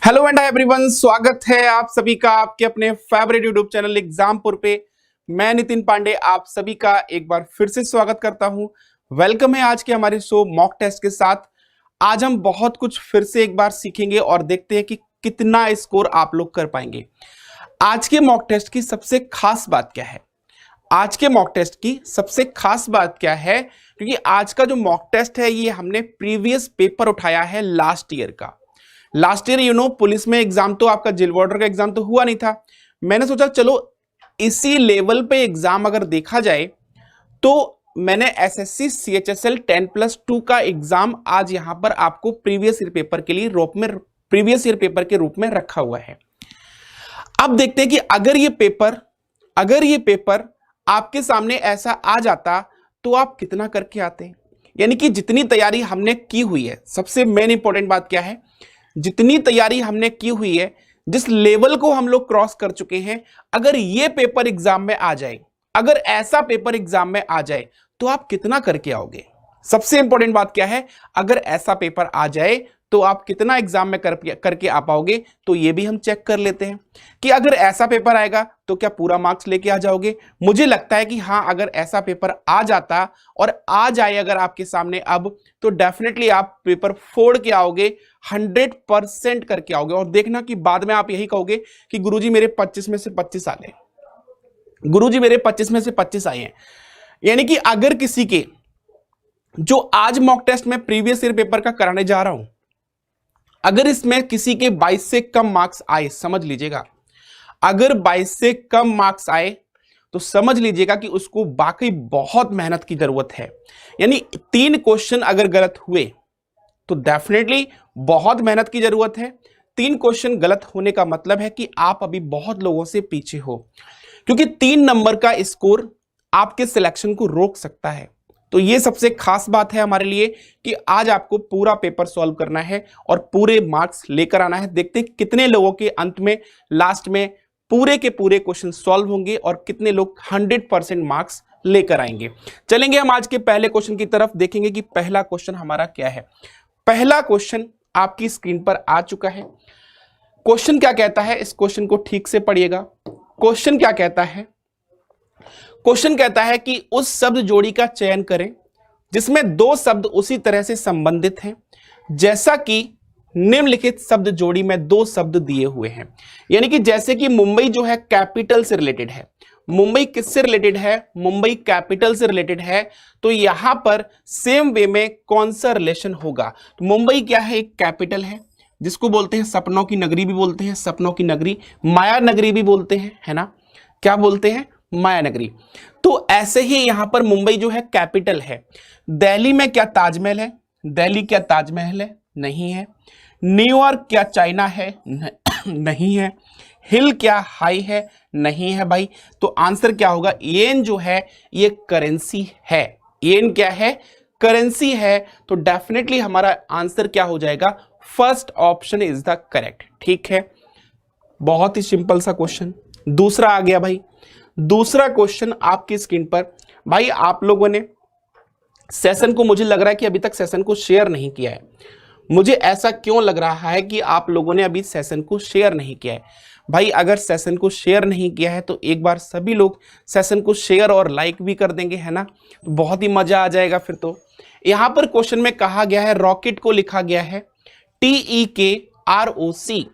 Hello and hi everyone, स्वागत है आप सभी का आपके अपने फेवरेट यूट्यूब चैनल एग्जामपुर पे। मैं नितिन पांडे आप सभी का एक बार फिर से स्वागत करता हूं। वेलकम है आज के हमारे शो मॉक टेस्ट के साथ। आज हम बहुत कुछ फिर से एक बार सीखेंगे और देखते हैं कि कितना स्कोर आप लोग कर पाएंगे। आज के मॉक टेस्ट की सबसे खास बात क्या है? आज के मॉक टेस्ट की सबसे खास बात क्या है? क्योंकि आज का जो मॉक टेस्ट है ये हमने प्रीवियस पेपर उठाया है लास्ट ईयर का। लास्ट ईयर पुलिस में एग्जाम तो आपका जेल वार्डर का एग्जाम तो हुआ नहीं था। मैंने सोचा चलो इसी लेवल पे एग्जाम अगर देखा जाए तो मैंने एसएससी सीएचएसएल 10+2 का एग्जाम आज यहां पर आपको प्रीवियस ईयर पेपर के लिए प्रीवियस ईयर पेपर के रूप में रखा हुआ है। अब देखते हैं कि अगर ये पेपर आपके सामने ऐसा आ जाता तो आप कितना करके आते। यानी कि जितनी तैयारी हमने की हुई है, सबसे मेन इंपॉर्टेंट बात क्या है, जितनी तैयारी हमने की हुई है, जिस लेवल को हम लोग क्रॉस कर चुके हैं, अगर ये पेपर एग्जाम में आ जाए, अगर ऐसा पेपर एग्जाम में आ जाए तो आप कितना करके आओगे। सबसे इंपॉर्टेंट बात क्या है, अगर ऐसा पेपर आ जाए तो आप कितना एग्जाम में करके आ पाओगे। तो ये भी हम चेक कर लेते हैं कि अगर ऐसा पेपर आएगा तो क्या पूरा मार्क्स लेके आ जाओगे। मुझे लगता है कि हाँ, अगर ऐसा पेपर आ जाता और आ जाए अगर आपके सामने अब, तो डेफिनेटली आप पेपर फोड़ के आओगे, 100% करके आओगे। और देखना कि बाद में आप यही कहोगे कि गुरुजी मेरे 25 में से 25 आ गए, गुरुजी मेरे 25 में से 25 आए हैं। यानी कि अगर किसी के, जो आज मॉक टेस्ट में प्रीवियस ईयर पेपर का कराने जा रहा हूं, अगर इसमें किसी के 22 से कम मार्क्स आए, समझ लीजिएगा, अगर 22 से कम मार्क्स आए तो समझ लीजिएगा कि उसको वाकई बहुत मेहनत की जरूरत है। यानी 3 क्वेश्चन अगर गलत हुए तो डेफिनेटली बहुत मेहनत की जरूरत है। 3 क्वेश्चन गलत होने का मतलब है कि आप अभी बहुत लोगों से पीछे हो, क्योंकि 3 नंबर का स्कोर आपके सिलेक्शन को रोक सकता है। तो ये सबसे खास बात है हमारे लिए कि आज आपको पूरा पेपर सॉल्व करना है और पूरे मार्क्स लेकर आना है। देखते हैं कितने लोगों के अंत में, लास्ट में पूरे के पूरे क्वेश्चन सॉल्व होंगे और कितने लोग 100% मार्क्स लेकर आएंगे। चलेंगे हम आज के पहले क्वेश्चन की तरफ, देखेंगे कि पहला क्वेश्चन हमारा क्या है। पहला क्वेश्चन आपकी स्क्रीन पर आ चुका है। क्वेश्चन क्या कहता है, इस क्वेश्चन को ठीक से पढ़िएगा। क्वेश्चन क्या कहता है? क्वेश्चन कहता है कि उस शब्द जोड़ी का चयन करें जिसमें 2 शब्द उसी तरह से संबंधित हैं जैसा कि निम्नलिखित शब्द जोड़ी में 2 शब्द दिए हुए हैं। यानी कि जैसे कि मुंबई जो है कैपिटल से रिलेटेड है, मुंबई किससे रिलेटेड है, मुंबई कैपिटल से रिलेटेड है, तो यहां पर सेम वे में कौन सा रिलेशन होगा। तो मुंबई क्या है, एक कैपिटल है जिसको बोलते हैं सपनों की नगरी भी बोलते हैं, सपनों की नगरी, माया नगरी भी बोलते हैं, है ना, क्या बोलते हैं, माया नगरी। तो ऐसे ही यहां पर मुंबई जो है कैपिटल है। दिल्ली में क्या ताजमहल है, दिल्ली क्या ताजमहल है, नहीं है। न्यूयॉर्क क्या चाइना है, नहीं है। हिल क्या हाई है, नहीं है भाई। तो आंसर क्या होगा, येन जो है ये करेंसी है, येन क्या है, करेंसी है। तो डेफिनेटली हमारा आंसर क्या हो जाएगा, first option is the correct. ठीक है, बहुत ही सिंपल सा क्वेश्चन। दूसरा आ गया भाई, दूसरा क्वेश्चन आपकी स्क्रीन पर। भाई आप लोगों ने सेशन को, मुझे लग रहा है कि अभी तक सेशन को शेयर नहीं किया है। मुझे ऐसा क्यों लग रहा है कि आप लोगों ने अभी सेशन को शेयर नहीं किया है। भाई अगर सेशन को शेयर नहीं किया है तो एक बार सभी लोग सेशन को शेयर और लाइक भी कर देंगे, है ना, तो बहुत ही मजा आ जाएगा फिर। तो यहां पर क्वेश्चन में कहा गया है, रॉकेट को लिखा गया है TEKROC।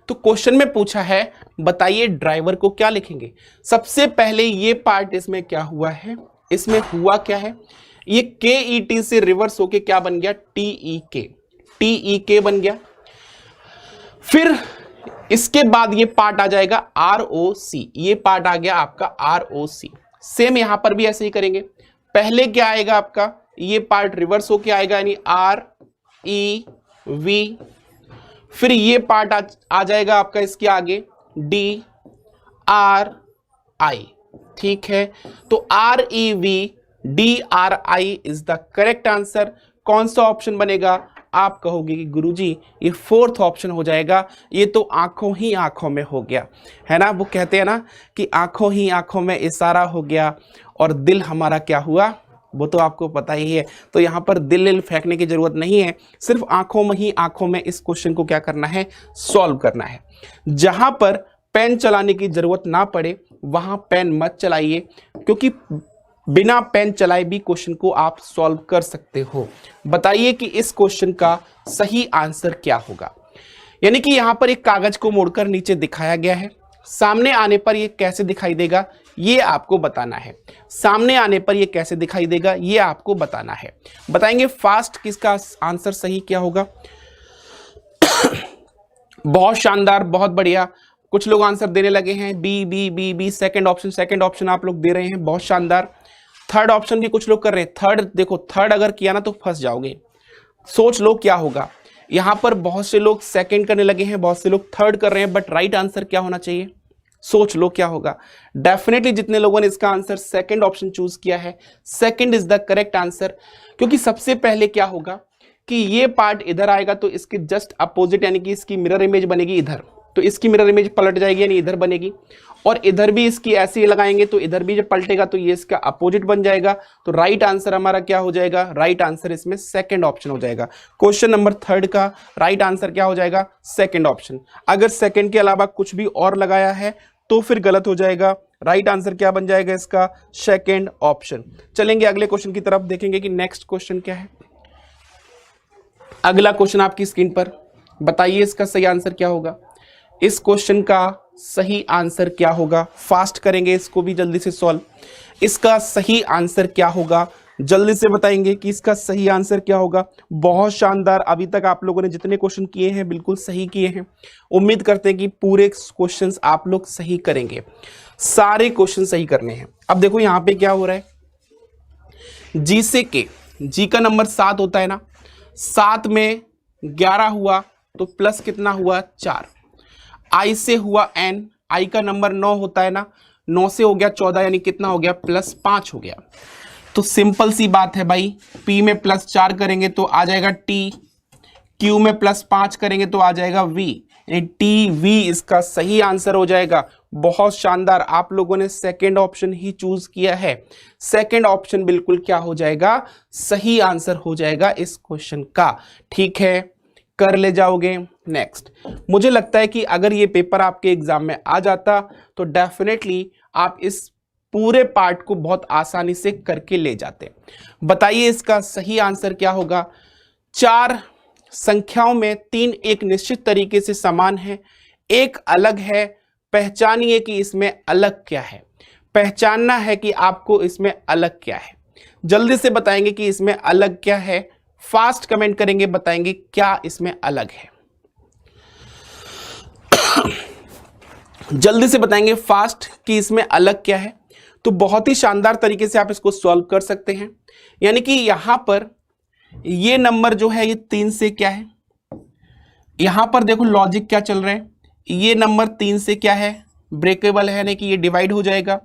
तो क्वेश्चन में पूछा है बताइए ड्राइवर को क्या लिखेंगे। सबसे पहले ये पार्ट इसमें क्या हुआ है, इसमें हुआ क्या है, ये KET से रिवर्स होके क्या बन गया, TEK बन गया। फिर इसके बाद ये पार्ट आ जाएगा ROC, ये पार्ट आ गया आपका ROC। सेम यहां पर भी ऐसे ही करेंगे। पहले क्या आएगा आपका, ये पार्ट रिवर्स होके आएगा, यानी REV। फिर ये पार्ट आ जाएगा आपका इसके आगे DRI। ठीक है, तो REVDRI is the correct answer. कौन सा ऑप्शन बनेगा, आप कहोगे कि गुरुजी ये 4th ऑप्शन हो जाएगा, ये तो आंखों ही आंखों में हो गया, है ना। वो कहते हैं ना कि आंखों ही आंखों में इशारा हो गया और दिल हमारा क्या हुआ, वो तो आपको पता ही है। तो यहाँ पर दिल फेंकने की जरूरत नहीं है, सिर्फ आंखों में इस क्वेश्चन को क्या करना है, सॉल्व करना है। जहां पर पेन चलाने की जरूरत ना पड़े वहां पेन मत चलाइए, क्योंकि बिना पेन चलाए भी क्वेश्चन को आप सॉल्व कर सकते हो। बताइए कि इस क्वेश्चन का सही आंसर क्या होगा। यानी कि यहां पर एक कागज को मोड़कर नीचे दिखाया गया है, सामने आने पर ये कैसे दिखाई देगा ये आपको बताना है। सामने आने पर ये कैसे दिखाई देगा ये आपको बताना है। बताएंगे फास्ट किसका आंसर सही क्या होगा। बहुत शानदार, बहुत बढ़िया। कुछ लोग आंसर देने लगे हैं B B B B, second option आप लोग दे रहे हैं, बहुत शानदार। थर्ड ऑप्शन भी कुछ लोग कर रहे हैं। थर्ड देखो, थर्ड अगर किया ना तो फंस जाओगे। सोच लो क्या होगा। यहां पर बहुत से लोग सेकंड करने लगे हैं, बहुत से लोग थर्ड कर रहे हैं, बट राइट आंसर क्या होना चाहिए, सोच लो क्या होगा। डेफिनेटली जितने लोगों ने इसका आंसर सेकंड ऑप्शन चूज किया है, second is the correct answer. क्योंकि सबसे पहले क्या होगा कि ये पार्ट इधर आएगा तो इसके जस्ट अपोजिट यानी कि इसकी मिरर इमेज बनेगी इधर, तो इसकी मिरर इमेज पलट जाएगी यानी इधर बनेगी। और इधर भी इसकी ऐसी लगाएंगे तो इधर भी जब पलटेगा तो ये इसका अपोजिट बन जाएगा। तो राइट आंसर हमारा क्या हो जाएगा, राइट आंसर इसमें सेकंड ऑप्शन हो जाएगा। क्वेश्चन नंबर थर्ड का राइट आंसर क्या हो जाएगा, सेकंड ऑप्शन। अगर सेकंड के अलावा कुछ भी और लगाया है तो फिर गलत हो जाएगा। राइट आंसर क्या बन जाएगा इसका, सेकंड ऑप्शन। चलेंगे अगले क्वेश्चन की तरफ, देखेंगे कि नेक्स्ट क्वेश्चन क्या है। अगला क्वेश्चन आपकी स्क्रीन पर, बताइए इसका सही आंसर क्या होगा। इस क्वेश्चन का सही आंसर क्या होगा, फास्ट करेंगे इसको भी जल्दी से सॉल्व। इसका सही आंसर क्या होगा, जल्दी से बताएंगे कि इसका सही आंसर क्या होगा। बहुत शानदार, अभी तक आप लोगों ने जितने क्वेश्चन किए हैं बिल्कुल सही किए हैं। उम्मीद करते हैं कि पूरे क्वेश्चंस आप लोग सही करेंगे, सारे क्वेश्चन सही करने हैं। अब देखो यहां पे क्या हो रहा है, जी से के, जी का नंबर 7 होता है ना, 7 में 11 हुआ तो प्लस कितना हुआ 4। आई से हुआ एन, आई का नंबर 9 होता है ना, 9 से हो गया 14 यानी कितना हो गया, प्लस 5 हो गया। तो सिंपल सी बात है भाई, P में प्लस 4 करेंगे तो आ जाएगा T, Q में प्लस 5 करेंगे तो आ जाएगा V, यानी टी वी इसका सही आंसर हो जाएगा। बहुत शानदार, आप लोगों ने सेकेंड ऑप्शन ही चूज किया है। सेकेंड ऑप्शन बिल्कुल क्या हो जाएगा, सही आंसर हो जाएगा इस क्वेश्चन का। ठीक है, कर ले जाओगे। नेक्स्ट, मुझे लगता है कि अगर ये पेपर आपके एग्जाम में आ जाता तो डेफिनेटली आप इस पूरे पार्ट को बहुत आसानी से करके ले जाते। बताइए इसका सही आंसर क्या होगा। 4 संख्याओं में 3 एक निश्चित तरीके से समान है, एक अलग है। पहचानिए कि इसमें अलग क्या है। पहचानना है कि आपको इसमें अलग क्या है। जल्दी से बताएंगे कि इसमें अलग क्या है, फास्ट कमेंट करेंगे, बताएंगे क्या इसमें अलग है। जल्दी से बताएंगे फास्ट कि इसमें अलग क्या है। तो बहुत ही शानदार तरीके से आप इसको सॉल्व कर सकते हैं। यानी कि यहां पर ये नंबर जो है ये 3 से क्या है, यहां पर देखो लॉजिक क्या चल रहा है, ये नंबर 3 से क्या है, ब्रेकेबल है, यानी कि ये डिवाइड हो जाएगा।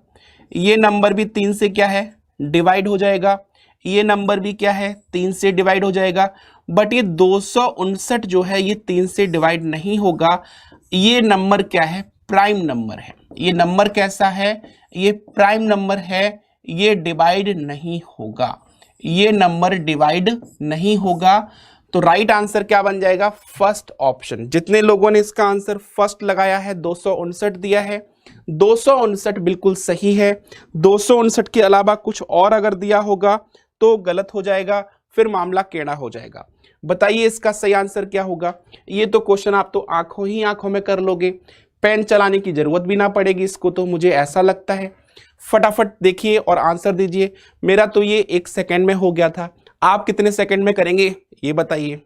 ये नंबर भी 3 से क्या है, डिवाइड हो जाएगा। ये नंबर भी क्या है, 3 से डिवाइड हो जाएगा। बट ये 259 जो है ये 3 से डिवाइड नहीं होगा। ये नंबर क्या है, प्राइम नंबर है। ये नंबर कैसा है, ये प्राइम नंबर है, ये डिवाइड नहीं होगा। ये नंबर डिवाइड नहीं होगा। तो राइट आंसर क्या बन जाएगा, फर्स्ट ऑप्शन। जितने लोगों ने इसका आंसर फर्स्ट लगाया है, 259 दिया है, 259 बिल्कुल सही है। 259 के अलावा कुछ और अगर दिया होगा तो गलत हो जाएगा, फिर मामला टेढ़ा हो जाएगा। बताइए इसका सही आंसर क्या होगा। ये तो क्वेश्चन आप तो आंखों ही आंखों में कर लोगे, पेन चलाने की जरूरत भी ना पड़ेगी इसको, तो मुझे ऐसा लगता है। फटाफट देखिए और आंसर दीजिए। मेरा तो ये 1 सेकंड में हो गया था, आप कितने सेकंड में करेंगे ये बताइए।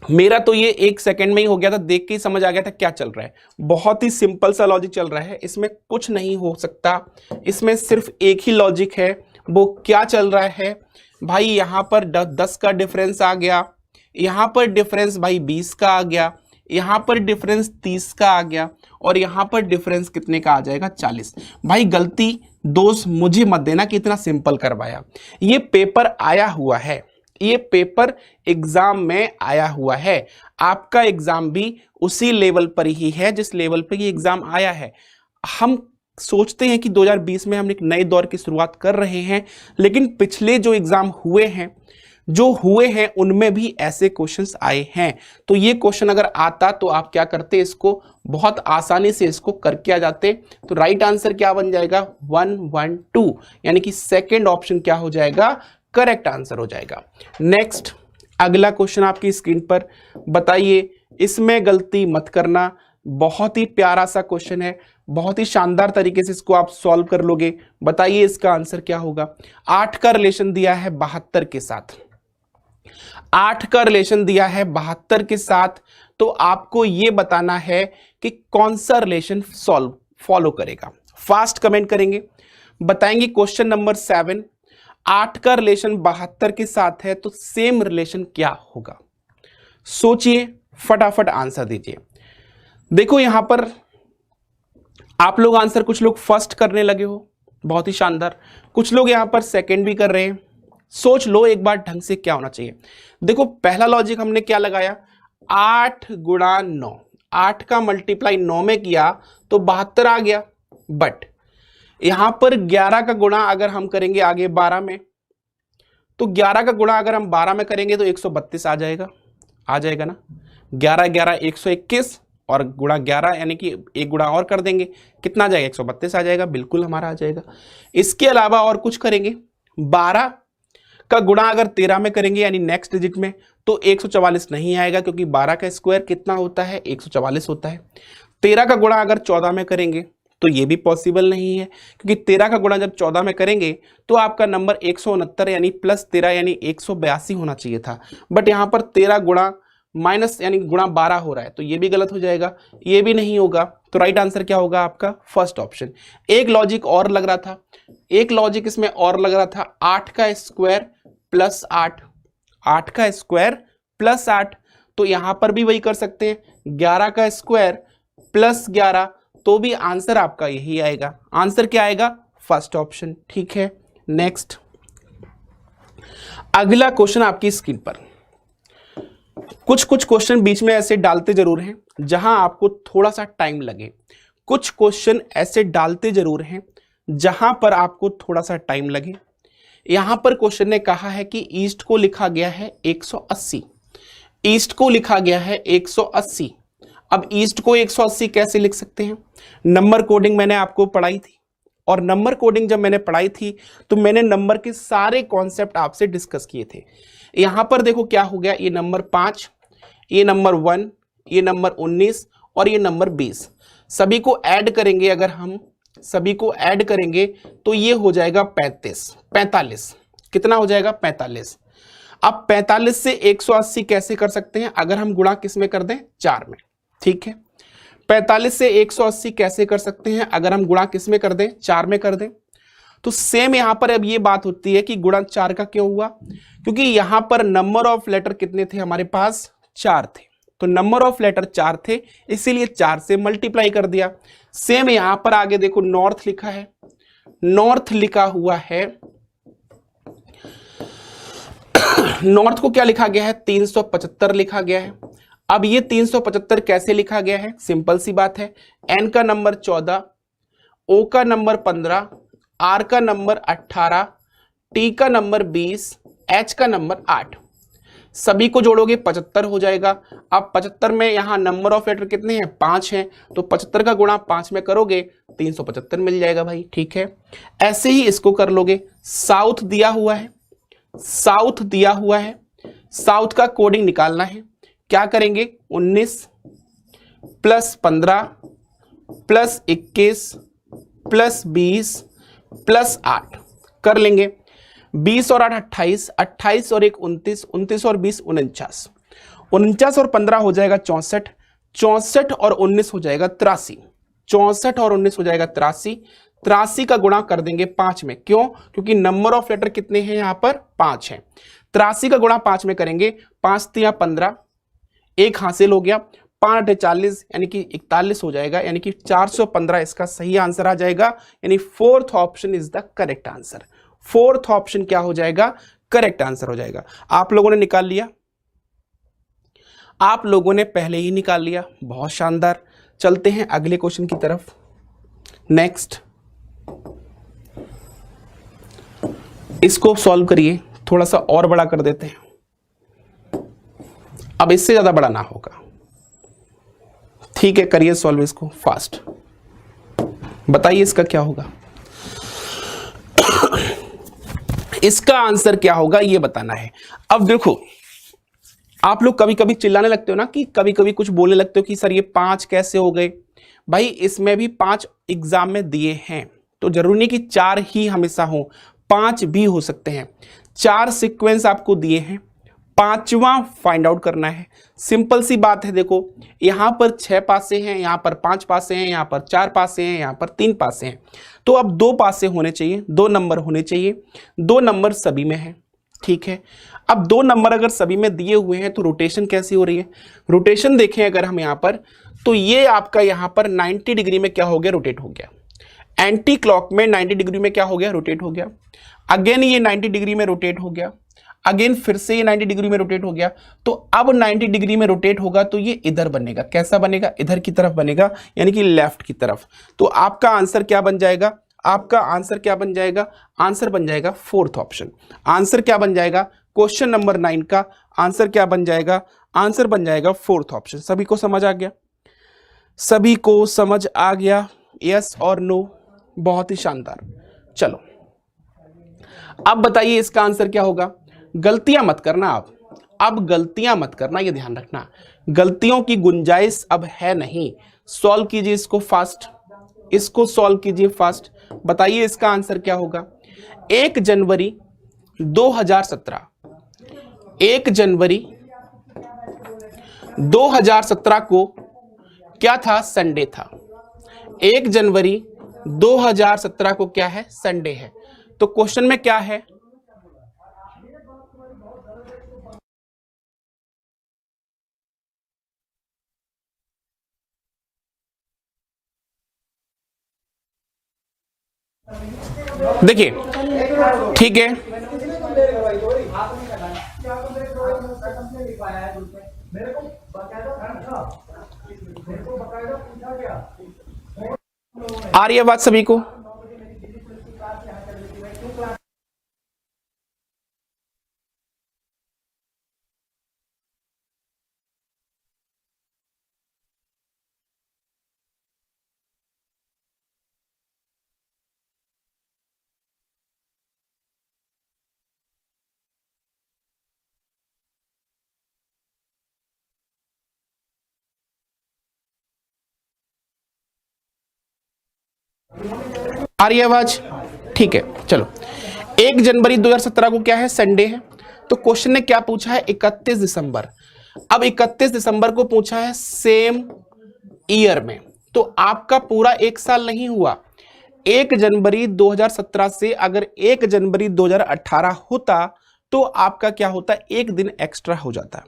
मेरा तो ये 1 सेकंड में ही हो गया था, देख के ही समझ आ गया था क्या चल रहा है। बहुत ही सिंपल सा लॉजिक चल रहा है, इसमें कुछ नहीं हो सकता। इसमें सिर्फ एक ही लॉजिक है, वो क्या चल रहा है भाई, यहां पर 10 का डिफरेंस आ गया, यहां पर डिफरेंस भाई 20 का आ गया, यहां पर डिफरेंस 30 का आ गया, और यहां पर डिफरेंस कितने का आ जाएगा, 40। भाई गलती दोस्त मुझे मत देना कि इतना सिंपल करवाया। ये पेपर आया हुआ है, ये पेपर एग्जाम में आया हुआ है। आपका एग्जाम भी उसी लेवल पर ही है जिस लेवल पर ये एग्जाम आया है। हम सोचते हैं कि 2020 में हम एक नए दौर की शुरुआत कर रहे हैं, लेकिन पिछले जो एग्जाम हुए हैं उनमें भी ऐसे क्वेश्चंस आए हैं। तो ये क्वेश्चन अगर आता तो आप क्या करते, इसको बहुत आसानी से इसको करके आ जाते। तो राइट आंसर क्या बन जाएगा, 112, यानी कि सेकंड ऑप्शन क्या हो जाएगा, करेक्ट आंसर हो जाएगा। नेक्स्ट अगला क्वेश्चन आपकी स्क्रीन पर, बताइए, इसमें गलती मत करना, बहुत ही प्यारा सा क्वेश्चन है, बहुत ही शानदार तरीके से इसको आप सॉल्व कर लोगे। बताइए इसका आंसर क्या होगा। 8 का रिलेशन दिया है 72 के साथ, 8 का रिलेशन दिया है 72 के साथ, तो आपको यह बताना है कि कौन सा रिलेशन फॉलो करेगा। फास्ट कमेंट करेंगे, बताएंगे क्वेश्चन नंबर 7, 8 का रिलेशन 72 के साथ है तो सेम रिलेशन क्या होगा। सोचिए, फटाफट आंसर दीजिए। देखो यहां पर आप लोग आंसर, कुछ लोग फर्स्ट करने लगे हो, बहुत ही शानदार, कुछ लोग यहां पर सेकंड भी कर रहे हैं। सोच लो एक बार ढंग से क्या होना चाहिए। देखो पहला लॉजिक हमने क्या लगाया, 8 गुणा 9, 8 का मल्टीप्लाई 9 में किया तो 72 आ गया। बट यहां पर 11 का गुणा अगर हम करेंगे आगे 12 में, तो 11 का गुणा अगर हम 12 में करेंगे तो 132 आ जाएगा ना। 11 11 121 और गुणा 11 यानी कि एक गुणा और कर देंगे, कितना आ जाएगा, 132 आ जाएगा, बिल्कुल हमारा आ जाएगा। इसके अलावा और कुछ करेंगे, 12 का गुणा अगर 13 में करेंगे यानी नेक्स्ट डिजिट में, तो 144 नहीं आएगा, क्योंकि 12 का स्क्वायर कितना होता है, 144 होता है। 13 का गुणा अगर 14 में करेंगे तो ये भी पॉसिबल नहीं है, क्योंकि 13 का गुणा जब 14 में करेंगे तो आपका नंबर 169 यानी प्लस 13 यानी 182 होना चाहिए था। बट यहाँ पर 13 गुणा माइनस यानी गुणा 12 हो रहा है, तो ये भी गलत हो जाएगा, ये भी नहीं होगा। तो राइट आंसर क्या होगा आपका, फर्स्ट ऑप्शन। एक लॉजिक और लग रहा था, एक लॉजिक इसमें और लग रहा था, 8 का स्क्वायर प्लस 8, 8 का स्क्वायर प्लस 8, तो यहां पर भी वही कर सकते हैं, 11 का स्क्वायर प्लस 11, तो भी आंसर आपका यही आएगा। आंसर क्या आएगा, फर्स्ट ऑप्शन। ठीक है, नेक्स्ट अगला क्वेश्चन आपकी स्क्रीन पर। कुछ क्वेश्चन बीच में ऐसे डालते जरूर हैं जहां आपको थोड़ा सा टाइम लगे, कुछ क्वेश्चन ऐसे डालते जरूर हैं जहां पर आपको थोड़ा सा टाइम लगे। यहां पर क्वेश्चन ने कहा है कि ईस्ट को लिखा गया है 180, ईस्ट को लिखा गया है 180। अब ईस्ट को 180 कैसे लिख सकते हैं, नंबर कोडिंग मैंने आपको पढ़ाई थी, और नंबर कोडिंग जब मैंने पढ़ाई थी तो मैंने नंबर के सारे कॉन्सेप्ट आपसे डिस्कस किए थे। यहां पर देखो क्या हो गया, ये नंबर 5, ये नंबर 1, ये नंबर 19 और ये नंबर 20, सभी को ऐड करेंगे, अगर हम सभी को ऐड करेंगे तो ये हो जाएगा 45, कितना हो जाएगा, 45। अब 45 से 180 कैसे कर सकते हैं, अगर हम गुणा किस में कर दें, 4 में। ठीक है, 45 से 180 कैसे कर सकते हैं, अगर हम गुणा किस में कर दें, 4 में कर दें। तो सेम यहां पर अब ये बात होती है कि गुणा 4 का क्यों हुआ, क्योंकि यहां पर नंबर ऑफ लेटर कितने थे हमारे पास, 4 थे, तो नंबर ऑफ लेटर 4 थे, इसीलिए 4 से मल्टीप्लाई कर दिया। सेम यहां पर आगे देखो नॉर्थ लिखा है, नॉर्थ लिखा हुआ है, नॉर्थ को क्या लिखा गया है, 375 लिखा गया है। अब ये 375 कैसे लिखा गया है, सिंपल सी बात है, एन का नंबर 14, ओ का नंबर 15, आर का नंबर 18, टी का नंबर 20, एच का नंबर 8, सभी को जोड़ोगे 75 हो जाएगा। अब 75 में यहां नंबर ऑफ लेटर कितने हैं, 5 हैं, तो 75 का गुणा 5 में करोगे 375 मिल जाएगा भाई। ठीक है, ऐसे ही इसको कर लोगे। साउथ दिया हुआ है, साउथ दिया हुआ है, साउथ का कोडिंग निकालना है, क्या करेंगे, 19 प्लस 15 प्लस 21 प्लस 20 प्लस 8 कर लेंगे। 20 और 8 28, 28 और 1 29, 29 और 20 49, 49 और 15 हो जाएगा 64, 64 और 19 हो जाएगा 83, 64 और 19 हो जाएगा 83, 83 का गुणा कर देंगे 5 में, क्यों, क्योंकि नंबर ऑफ लेटर कितने हैं यहाँ पर, 5 हैं। 83 का गुणा 5 में करेंगे, 5 तिया 15, एक हासिल हो गया, 5 40 यानी कि 41 हो जाएगा, यानी कि 415 इसका सही आंसर आ जाएगा, यानी fourth option is the correct answer. Fourth option क्या हो जाएगा, करेक्ट आंसर हो जाएगा। आप लोगों ने निकाल लिया, आप लोगों ने पहले ही निकाल लिया, बहुत शानदार। चलते हैं अगले क्वेश्चन की तरफ। नेक्स्ट इसको सॉल्व करिए, थोड़ा सा और बड़ा कर देते हैं, अब इससे ज्यादा बड़ा ना होगा। ठीक है, करिए सॉल्व इसको फास्ट, बताइए इसका क्या होगा। इसका आंसर क्या होगा ये बताना है। अब देखो, आप लोग कभी कभी चिल्लाने लगते हो ना, कि कभी कभी कुछ बोलने लगते हो कि सर ये 5 कैसे हो गए। भाई इसमें भी 5 एग्जाम में दिए हैं, तो जरूरी नहीं कि 4 ही हमेशा हो, 5 भी हो सकते हैं। 4 सीक्वेंस आपको दिए हैं, 5वां फाइंड आउट करना है। सिंपल सी बात है, देखो यहां पर 6 पासे हैं, यहां पर 5 पासे हैं, यहां पर 4 पासे हैं, यहां पर 3 पासे हैं, तो अब 2 पासे होने चाहिए, 2 नंबर होने चाहिए, 2 नंबर सभी में है। ठीक है, अब 2 नंबर अगर सभी में दिए हुए हैं तो रोटेशन कैसी हो रही है। रोटेशन देखें अगर हम यहां पर, तो ये आपका यहां पर 90 डिग्री में क्या हो गया, रोटेट हो गया। एंटी क्लॉक में 90 डिग्री में क्या हो गया, रोटेट हो गया। अगेन ये 90 डिग्री में रोटेट हो गया, अगेन फिर से ये 90 डिग्री में रोटेट हो गया। तो अब 90 डिग्री में रोटेट होगा तो ये इधर बनेगा, कैसा बनेगा, इधर की तरफ बनेगा, यानी कि लेफ्ट की तरफ। तो आपका आंसर क्या बन जाएगा, आपका आंसर क्या बन जाएगा, आंसर बन जाएगा 4th ऑप्शन। आंसर क्या बन जाएगा, क्वेश्चन नंबर 9 का आंसर क्या बन जाएगा, आंसर बन जाएगा 4th ऑप्शन। सभी को समझ आ गया, सभी को समझ आ गया, यस और नो, बहुत ही शानदार। चलो अब बताइए इसका आंसर क्या होगा। गलतियां मत करना आप, अब गलतियां मत करना, ये ध्यान रखना, गलतियों की गुंजाइश अब है नहीं। सॉल्व कीजिए इसको फास्ट, इसको सॉल्व कीजिए फास्ट, बताइए इसका आंसर क्या होगा। 1 जनवरी 2017, 1 जनवरी 2017 को क्या था, संडे था। 1 जनवरी 2017 को क्या है, संडे है। तो क्वेश्चन में क्या है, देखिए ठीक है, आ रही है बात सभी को। आ रही है आवाज, ठीक है। चलो 1 जनवरी 2017 को क्या है, संडे है। तो क्वेश्चन ने क्या पूछा है, 31 दिसंबर। अब 31 दिसंबर को पूछा है सेम ईयर में, तो आपका पूरा 1 साल नहीं हुआ। 1 जनवरी 2017 से अगर 1 जनवरी 2018 होता तो आपका क्या होता, 1 दिन एक्स्ट्रा हो जाता।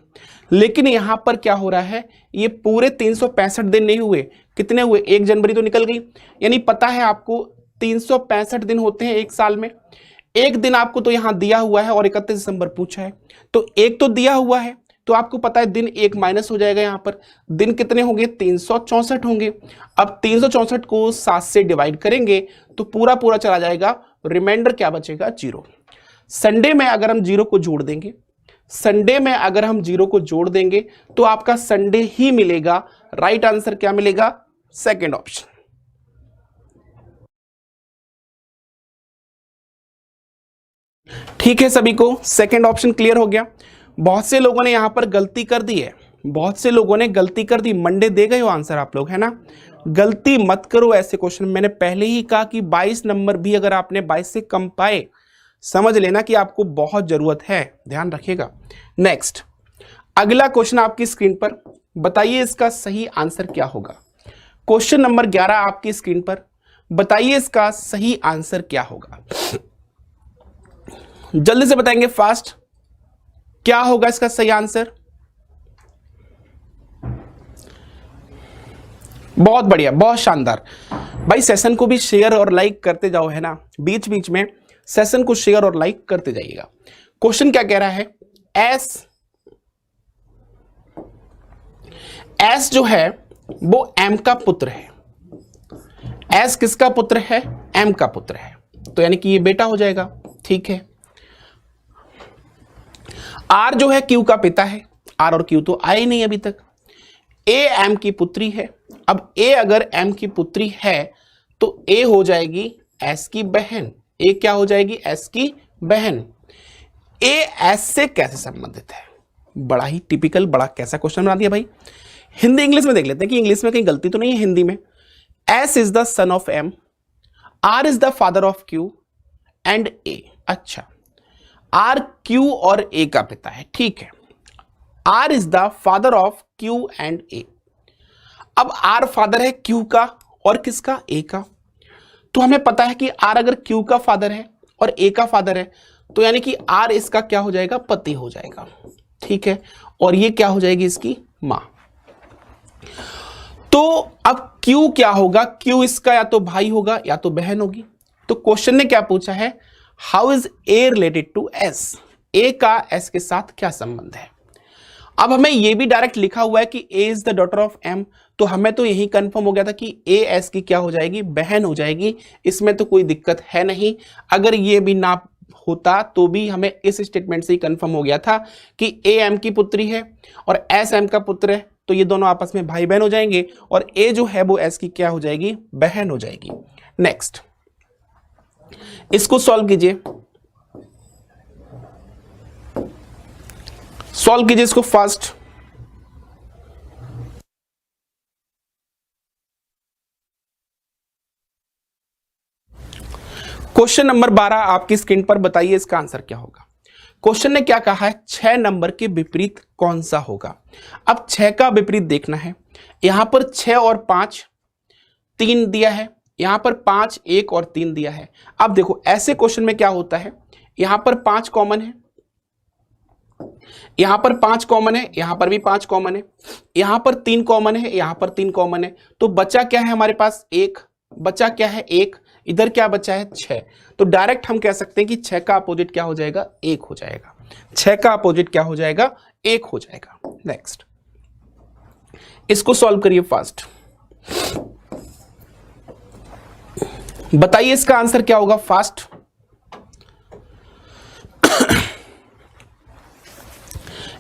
लेकिन यहां पर क्या हो रहा है, ये पूरे 365 दिन नहीं हुए, कितने हुए, 1 जनवरी तो निकल गई, यानी पता है आपको 365 दिन होते हैं 1 साल में। 1 दिन आपको तो यहां दिया हुआ है और 31 दिसंबर पूछा है, तो 1 तो दिया हुआ है, तो आपको पता है दिन 1 माइनस हो जाएगा। यहां पर दिन कितने होंगे, 364 होंगे। अब 364 को 7 से डिवाइड करेंगे तो पूरा पूरा चला जाएगा, रिमाइंडर क्या बचेगा, 0। संडे में अगर हम 0 को जोड़ देंगे, संडे में अगर हम 0 को जोड़ देंगे तो आपका संडे ही मिलेगा। राइट आंसर क्या मिलेगा, 2nd ऑप्शन। ठीक है, सभी को 2nd ऑप्शन क्लियर हो गया। बहुत से लोगों ने यहां पर गलती कर दी है, बहुत से लोगों ने गलती कर दी, मंडे दे गए हो आंसर आप लोग, है ना। गलती मत करो ऐसे क्वेश्चन। मैंने पहले ही कहा कि 22 नंबर भी अगर आपने 22 से कम पाए, समझ लेना कि आपको बहुत जरूरत है, ध्यान रखिएगा। नेक्स्ट अगला क्वेश्चन आपकी स्क्रीन पर, बताइए इसका सही आंसर क्या होगा। क्वेश्चन नंबर 11 आपकी स्क्रीन पर, बताइए इसका सही आंसर क्या होगा। जल्दी से बताएंगे फास्ट, क्या होगा इसका सही आंसर। बहुत बढ़िया, बहुत शानदार। भाई सेशन को भी शेयर और लाइक करते जाओ, है ना, बीच बीच में सेशन को शेयर और लाइक करते जाइएगा। क्वेश्चन क्या कह रहा है, एस जो है वो एम का पुत्र है। एस किसका पुत्र है, एम का पुत्र है, तो यानी कि ये बेटा हो जाएगा। ठीक है, आर जो है क्यू का पिता है, आर और क्यू तो आए ही नहीं अभी तक। ए एम की पुत्री है। अब ए अगर एम की पुत्री है तो ए हो जाएगी एस की बहन। ए क्या हो जाएगी? एस की बहन। ए एस से कैसे संबंधित है? बड़ा ही टिपिकल, बड़ा कैसा क्वेश्चन बना दिया भाई। हिंदी इंग्लिश में देख लेते हैं कि इंग्लिश में कहीं गलती तो नहीं है हिंदी में। S is the son of M, R is the father of Q and A. अच्छा, आर क्यू और ए का पिता है, ठीक है। R is the father of Q and A. अब आर फादर है क्यू का और किसका? ए का। तो हमें पता है कि आर अगर क्यू का फादर है और ए का फादर है तो यानी कि आर इसका क्या हो जाएगा? पति हो जाएगा, ठीक है। और ये क्या हो जाएगी? इसकी मां। तो अब क्यू क्या होगा? क्यू इसका या तो भाई होगा या तो बहन होगी। तो क्वेश्चन ने क्या पूछा है? How is A related to S? A का एस के साथ क्या संबंध है? अब हमें यह भी डायरेक्ट लिखा हुआ है कि A is the daughter of M, तो हमें तो यही कंफर्म हो गया था कि ए एस की क्या हो जाएगी? बहन हो जाएगी। इसमें तो कोई दिक्कत है नहीं। अगर ये भी ना होता तो भी हमें इस स्टेटमेंट से ही कंफर्म हो गया था कि ए एम की पुत्री है और एस एम का पुत्र है, तो ये दोनों आपस में भाई बहन हो जाएंगे और ए जो है वो एस की क्या हो जाएगी? बहन हो जाएगी। नेक्स्ट, इसको सॉल्व कीजिए। सॉल्व कीजिए इसको फास्ट। क्वेश्चन नंबर 12 आपकी स्क्रीन पर, बताइए इसका आंसर क्या होगा। क्वेश्चन ने क्या कहा है? 6 नंबर के विपरीत कौन सा होगा। अब 6 का विपरीत देखना है। यहां पर 6 और 5 3 दिया है, यहां पर 5 1 और 3 दिया है। अब देखो ऐसे क्वेश्चन में क्या होता है, यहां पर 5 कॉमन है, यहां पर 5 कॉमन है, यहां पर भी 5 कॉमन है, यहां पर 3 कॉमन है, यहां पर 3 कॉमन है। तो बचा क्या है हमारे पास? 1। बचा क्या है? 1। इधर क्या बचा है? 6। तो डायरेक्ट हम कह सकते हैं कि 6 का अपोजिट क्या हो जाएगा? 1 हो जाएगा। 6 का अपोजिट क्या हो जाएगा? 1 हो जाएगा। नेक्स्ट, इसको सॉल्व करिए फास्ट। बताइए इसका आंसर क्या होगा? फास्ट।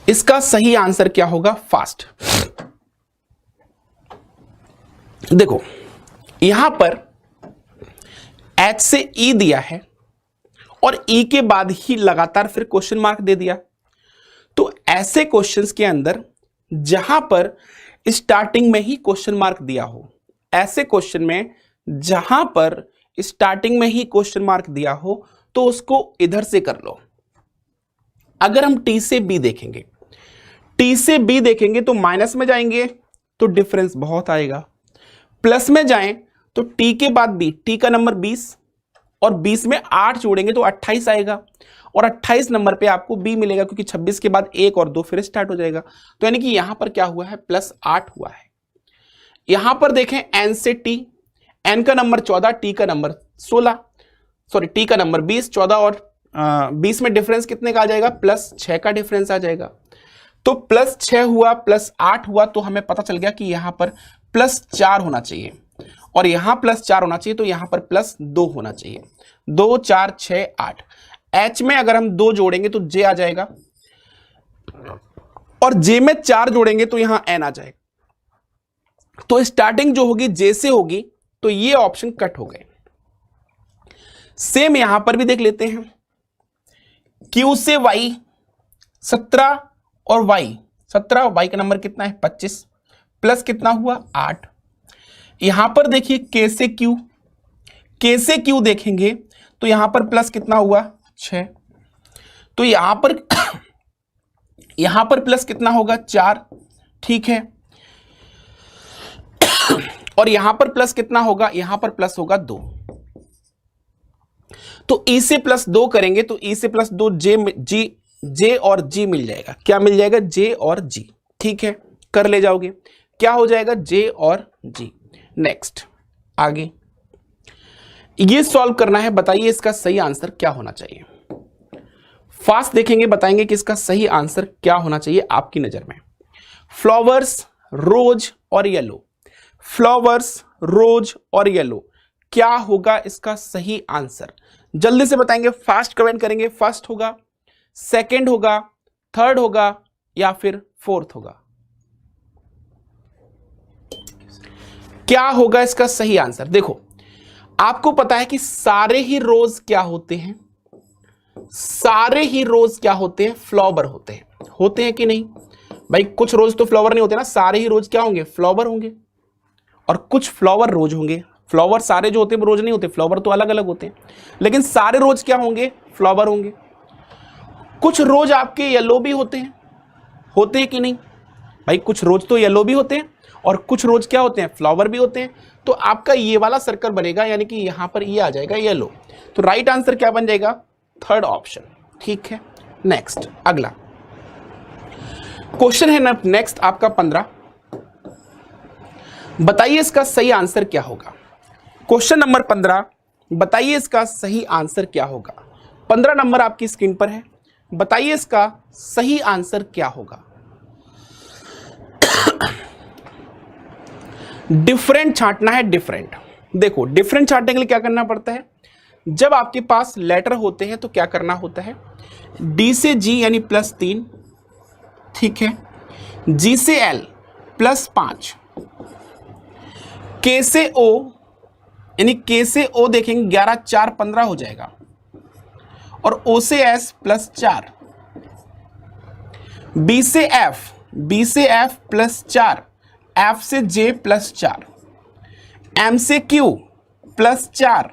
इसका सही आंसर क्या होगा? फास्ट। देखो यहां पर H से E दिया है और E के बाद ही लगातार फिर क्वेश्चन मार्क दे दिया। तो ऐसे क्वेश्चंस के अंदर जहां पर स्टार्टिंग में ही क्वेश्चन मार्क दिया हो, ऐसे क्वेश्चन में जहां पर स्टार्टिंग में ही क्वेश्चन मार्क दिया हो तो उसको इधर से कर लो। अगर हम T से B देखेंगे, T से B देखेंगे तो माइनस में जाएंगे तो डिफरेंस बहुत आएगा, प्लस में जाएं तो T के बाद B, T का नंबर 20 और 20 में 8 जोड़ेंगे तो 28 आएगा और 28 नंबर पे आपको B मिलेगा क्योंकि 26 के बाद 1 और 2 फिर स्टार्ट हो जाएगा। तो यानी कि यहां पर क्या हुआ है? +8 हुआ है। यहां पर देखें N से T, N का नंबर 14, T का नंबर 16, सॉरी T का नंबर 20, 14 और 20 में डिफरेंस कितने का आ जाएगा? +6 का डिफरेंस आ जाएगा। तो +6 हुआ, +8 हुआ, तो हमें पता चल गया कि यहां पर +4 होना चाहिए और यहां +4 होना चाहिए, तो यहां पर +2 होना चाहिए। 2 4 6 8। H में अगर हम 2 जोड़ेंगे तो J आ जाएगा और J में 4 जोड़ेंगे तो यहां N आ जाएगा। तो स्टार्टिंग जो होगी J से होगी, तो ये ऑप्शन कट हो गए। सेम यहां पर भी देख लेते हैं। Q से Y 17 और Y 17, Y का नंबर कितना है? 25, प्लस कितना हुआ? 8। यहां पर देखिए K से Q, K से Q देखेंगे तो यहां पर प्लस कितना हुआ? 6। तो यहां पर प्लस कितना होगा? 4, ठीक है। और यहां पर प्लस कितना होगा? यहां पर प्लस होगा 2। तो E से +2 करेंगे तो E से +2 J और G मिल जाएगा। क्या मिल जाएगा? J और G, ठीक है। कर ले जाओगे, क्या हो जाएगा? J और G। नेक्स्ट, आगे ये सॉल्व करना है। बताइए इसका सही आंसर क्या होना चाहिए। फास्ट देखेंगे, बताएंगे कि इसका सही आंसर क्या होना चाहिए आपकी नजर में। फ्लावर्स, रोज और येलो, फ्लावर्स, रोज और येलो, क्या होगा इसका सही आंसर? जल्दी से बताएंगे, फास्ट कमेंट करेंगे। फर्स्ट होगा, सेकंड होगा, थर्ड होगा या फिर फोर्थ होगा? क्या होगा इसका सही आंसर? देखो, आपको पता है कि सारे ही रोज क्या होते हैं, सारे ही रोज क्या होते हैं? फ्लावर होते हैं कि नहीं भाई? कुछ रोज तो फ्लावर नहीं होते ना, सारे ही रोज क्या होंगे? फ्लावर होंगे। और कुछ फ्लावर रोज होंगे। फ्लावर सारे जो होते हैं वो रोज नहीं होते, फ्लावर तो अलग अलग होते हैं, लेकिन सारे रोज क्या होंगे? फ्लावर होंगे। कुछ रोज आपके येलो भी होते हैं कि नहीं भाई? कुछ रोज तो येलो भी होते हैं और कुछ रोज क्या होते हैं? फ्लावर भी होते हैं। तो आपका ये वाला सर्कल बनेगा, यानी कि यहां पर ये आ जाएगा येलो। तो राइट आंसर क्या बन जाएगा? Third option. ठीक है, नेक्स्ट अगला क्वेश्चन है ना, नेक्स्ट आपका 15। बताइए इसका सही आंसर क्या होगा? क्वेश्चन नंबर 15, बताइए इसका सही आंसर क्या होगा? 15 नंबर आपकी स्क्रीन पर है, बताइए इसका सही आंसर क्या होगा? डिफरेंट छांटना है, डिफरेंट। देखो, डिफरेंट छांटने के लिए क्या करना पड़ता है? जब आपके पास लेटर होते हैं तो क्या करना होता है? डी से जी यानी +3, ठीक है, जी से एल +5, के से ओ यानी के से ओ देखेंगे 11 4 15 हो जाएगा, और ओ से एस +4, बी से एफ +4, एफ से जे +4, एम से क्यू +4,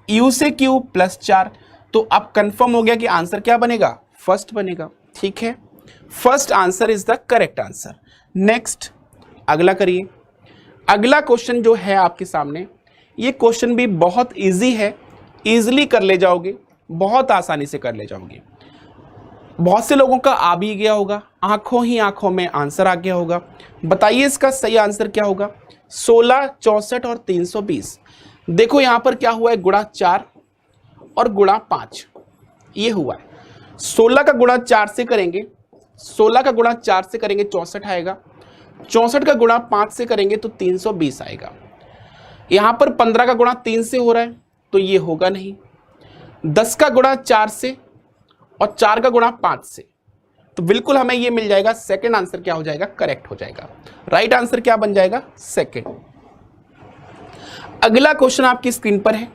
यू से क्यू +4। तो अब कंफर्म हो गया कि आंसर क्या बनेगा? फर्स्ट बनेगा। ठीक है, first answer is the correct answer. Next अगला करिए। अगला क्वेश्चन जो है आपके सामने, ये क्वेश्चन भी बहुत इजी है, इजीली कर ले जाओगे, बहुत आसानी से कर ले जाओगे। बहुत से लोगों का आ भी गया होगा, आंखों ही आंखों में आंसर आ गया होगा। बताइए इसका सही आंसर क्या होगा? 16, 64 और 320। देखो यहां पर क्या हुआ है? गुणा 4 और गुणा 5 ये हुआ है। 16 का गुणा 4 से करेंगे, 16 का गुणा 4 से करेंगे 64 आएगा, 64 का गुणा 5 से करेंगे तो 320 आएगा। यहां पर 15 का गुणा 3 से हो रहा है तो ये होगा नहीं। 10 का गुणा 4 से और 4 का गुणा 5 से, तो बिल्कुल हमें ये मिल जाएगा। सेकंड आंसर क्या हो जाएगा? करेक्ट हो जाएगा। राइट आंसर क्या बन जाएगा? सेकंड। अगला क्वेश्चन आपकी स्क्रीन पर है,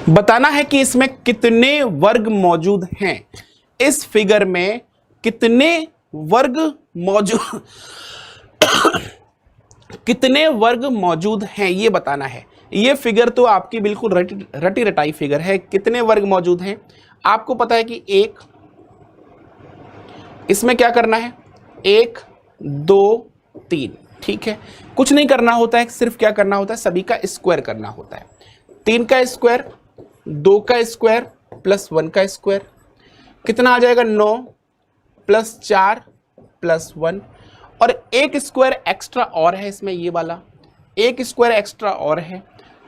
बताना है कि इसमें कितने वर्ग मौजूद हैं। इस फिगर में कितने वर्ग मौजूद कितने वर्ग मौजूद हैं ये बताना है। ये फिगर तो आपकी बिल्कुल रटी रटाई फिगर है। कितने वर्ग मौजूद हैं? आपको पता है कि एक, इसमें क्या करना है? 1 2 3, ठीक है, कुछ नहीं करना होता है, सिर्फ क्या करना होता है? सभी का स्क्वायर करना होता है। 3 का स्क्वायर, 2 का स्क्वायर +1 का स्क्वायर, कितना आ जाएगा? 9 +4 +1, और एक स्क्वायर एक्स्ट्रा और है इसमें, ये वाला एक स्क्वायर एक्स्ट्रा और है,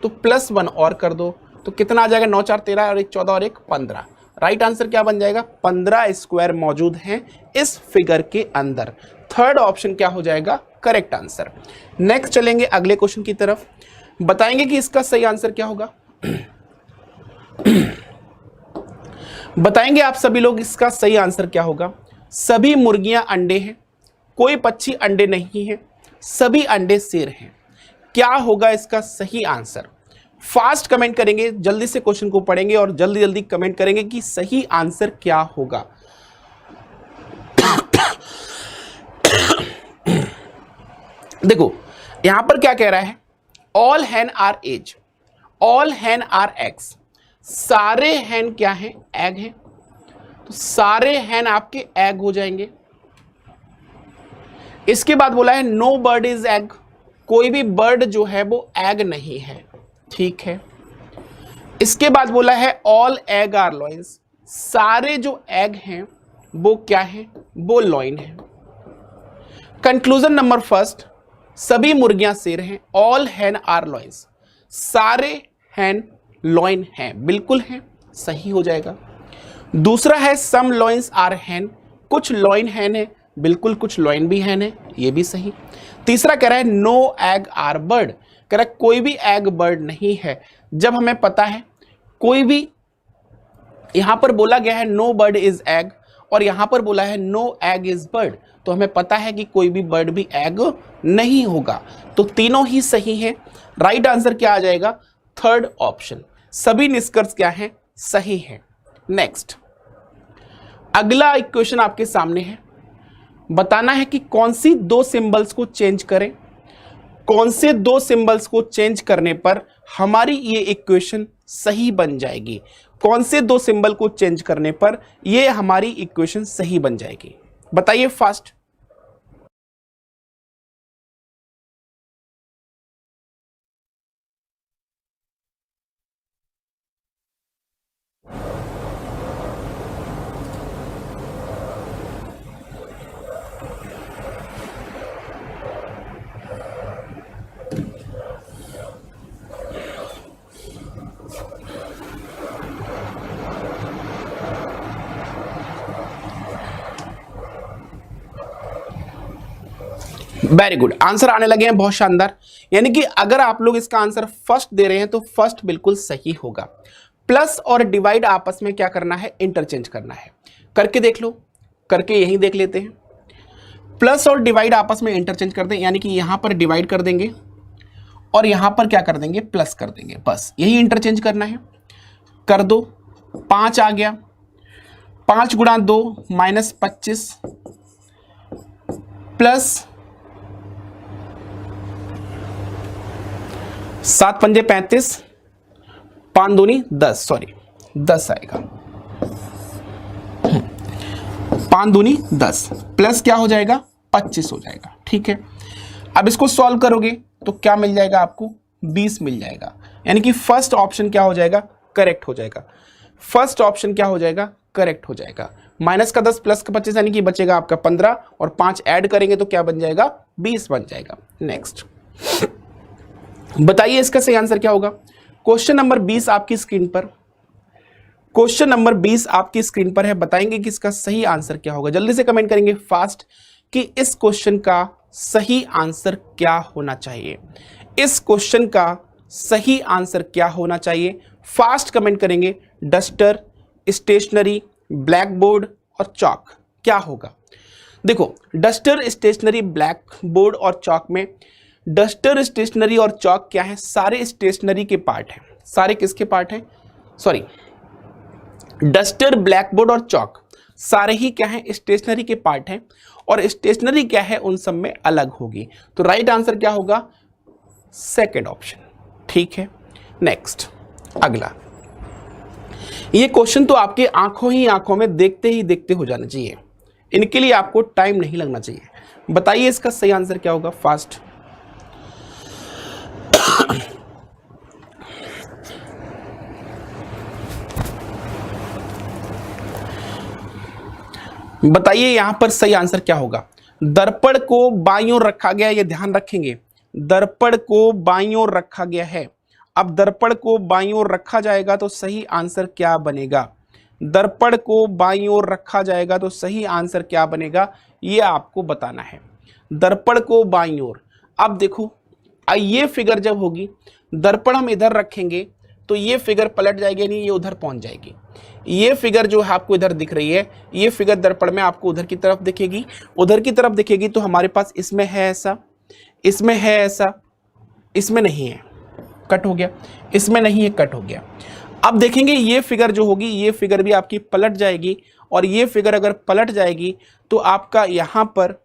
तो +1 और कर दो, तो कितना आ जाएगा? 9 4 13 और 1 14 और 1 15। राइट आंसर क्या बन जाएगा? 15 स्क्वायर मौजूद हैं इस फिगर के अंदर। थर्ड ऑप्शन क्या हो जाएगा? Correct answer. नेक्स्ट चलेंगे अगले क्वेश्चन की तरफ, बताएंगे कि इसका सही आंसर क्या होगा। बताएंगे आप सभी लोग इसका सही आंसर क्या होगा। सभी मुर्गियां अंडे हैं, कोई पक्षी अंडे नहीं है, सभी अंडे शेर हैं। क्या होगा इसका सही आंसर? फास्ट कमेंट करेंगे, जल्दी से क्वेश्चन को पढ़ेंगे और जल्दी जल्दी कमेंट करेंगे कि सही आंसर क्या होगा। देखो यहां पर क्या कह रहा है? All hen are ages, all hen are eggs. सारे हैन क्या है? एग है, तो सारे हैन आपके एग हो जाएंगे। इसके बाद बोला है नो बर्ड इज एग, कोई भी बर्ड जो है वो एग नहीं है, ठीक है। इसके बाद बोला है ऑल एग आर लॉइंस, सारे जो एग हैं वो क्या है? वो लॉइन है। कंक्लूजन नंबर फर्स्ट, सभी मुर्गियां शेर हैं, ऑल हैन आर लॉइंस, सारे हैन लॉइन हैं, बिल्कुल हैं, सही हो जाएगा। दूसरा है सम लॉइंस आर हैन, कुछ लॉइन हैन है, बिल्कुल कुछ लॉइन भी हैन है, ये भी सही। तीसरा कह रहा है नो एग आर बर्ड, कह रहा है कोई भी एग बर्ड नहीं है। जब हमें पता है कोई भी यहां पर बोला गया है नो बर्ड इज एग और यहां पर बोला है नो एग इज बर्ड, तो हमें पता है कि कोई भी बर्ड भी एग नहीं होगा, तो तीनों ही सही हैं। राइट आंसर क्या आ जाएगा? Third option. सभी निष्कर्ष क्या हैं? सही हैं। नेक्स्ट, अगला इक्वेशन आपके सामने है। बताना है कि कौन सी दो सिंबल्स को चेंज करें, कौन से दो सिंबल्स को चेंज करने पर हमारी ये इक्वेशन सही बन जाएगी, कौन से दो सिंबल को चेंज करने पर ये हमारी इक्वेशन सही बन जाएगी, बताइए फास्ट। वेरी गुड, आंसर आने लगे हैं, बहुत शानदार। यानी कि अगर आप लोग इसका आंसर फर्स्ट दे रहे हैं तो फर्स्ट बिल्कुल सही होगा। प्लस और डिवाइड आपस में क्या करना है? इंटरचेंज करना है। करके देख लो, करके यही देख लेते हैं। प्लस और डिवाइड आपस में इंटरचेंज कर दें, यानी कि यहां पर डिवाइड कर देंगे और यहां पर क्या कर देंगे? प्लस कर देंगे, बस यही इंटरचेंज करना है। कर दो, 5 आ गया, 5 गुणा 2 -25 प्लस 7 पंजे 35, 5 दूनी 10, सॉरी 10 आएगा, 5 दूनी 10 प्लस क्या हो जाएगा? 25 हो जाएगा। ठीक है, अब इसको सॉल्व करोगे तो क्या मिल जाएगा आपको? 20 मिल जाएगा। यानी कि फर्स्ट ऑप्शन क्या हो जाएगा? करेक्ट हो जाएगा। फर्स्ट ऑप्शन क्या हो जाएगा? करेक्ट हो जाएगा। माइनस का 10 प्लस का 25 यानी कि बचेगा आपका 15 और 5 ऐड करेंगे तो क्या बन जाएगा? 20 बन जाएगा। नेक्स्ट, बताइए इसका सही आंसर क्या होगा? क्वेश्चन नंबर 20 आपकी स्क्रीन पर, क्वेश्चन नंबर 20 आपकी स्क्रीन पर है। बताएंगे कि इसका सही आंसर क्या होगा, जल्दी से कमेंट करेंगे फास्ट कि इस क्वेश्चन का सही आंसर क्या होना चाहिए। इस क्वेश्चन का सही आंसर क्या होना चाहिए? फास्ट कमेंट करेंगे। डस्टर, स्टेशनरी, ब्लैक बोर्ड और चॉक, क्या होगा? देखो, डस्टर, स्टेशनरी, ब्लैक बोर्ड और चॉक में डस्टर, स्टेशनरी और चॉक क्या है? सारे स्टेशनरी के पार्ट हैं। सारे किसके पार्ट हैं? सॉरी, डस्टर, ब्लैक बोर्ड और चॉक सारे ही क्या है? स्टेशनरी के पार्ट हैं और स्टेशनरी क्या है? उन सब में अलग होगी। तो राइट आंसर क्या होगा? Second option. ठीक है, नेक्स्ट, अगला। ये क्वेश्चन तो आपके आंखों ही आंखों में देखते ही देखते हो जाना चाहिए, इनके लिए आपको टाइम नहीं लगना चाहिए। बताइए इसका सही आंसर क्या होगा? फास्ट। बताइए यहां पर सही आंसर क्या होगा? दर्पण को बाईं ओर रखा गया, ये ध्यान रखेंगे, दर्पण को बाईं ओर रखा गया है। अब दर्पण को बाईं ओर रखा जाएगा तो सही आंसर क्या बनेगा? दर्पण को बाईं ओर रखा जाएगा तो सही आंसर क्या बनेगा, ये आपको बताना है। दर्पण को बाईं ओर, अब देखो ये फिगर जब होगी, दर्पण हम इधर रखेंगे तो ये फिगर पलट जाएगी, नहीं ये उधर पहुंच जाएगी। ये फिगर जो है आपको इधर दिख रही है, ये फिगर दर्पण में आपको उधर की तरफ दिखेगी, उधर की तरफ दिखेगी तो हमारे पास इसमें है ऐसा, इसमें है ऐसा, इसमें नहीं है, कट हो गया, इसमें नहीं है, कट हो गया। अब देखेंगे ये फिगर जो होगी, ये फिगर भी आपकी पलट जाएगी और ये फिगर अगर पलट जाएगी तो आपका यहां पर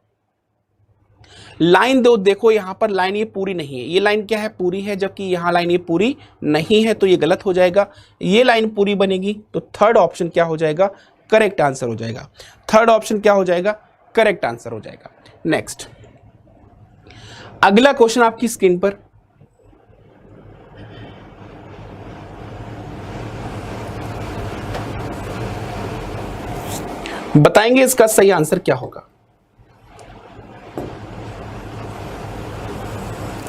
लाइन दो, देखो यहां पर लाइन ये पूरी नहीं है, ये लाइन क्या है? पूरी है, जबकि यहां लाइन ये पूरी नहीं है तो ये गलत हो जाएगा। ये लाइन पूरी बनेगी तो थर्ड ऑप्शन क्या हो जाएगा? करेक्ट आंसर हो जाएगा। थर्ड ऑप्शन क्या हो जाएगा? करेक्ट आंसर हो जाएगा। नेक्स्ट, अगला क्वेश्चन आपकी स्क्रीन पर, बताएंगे इसका सही आंसर क्या होगा?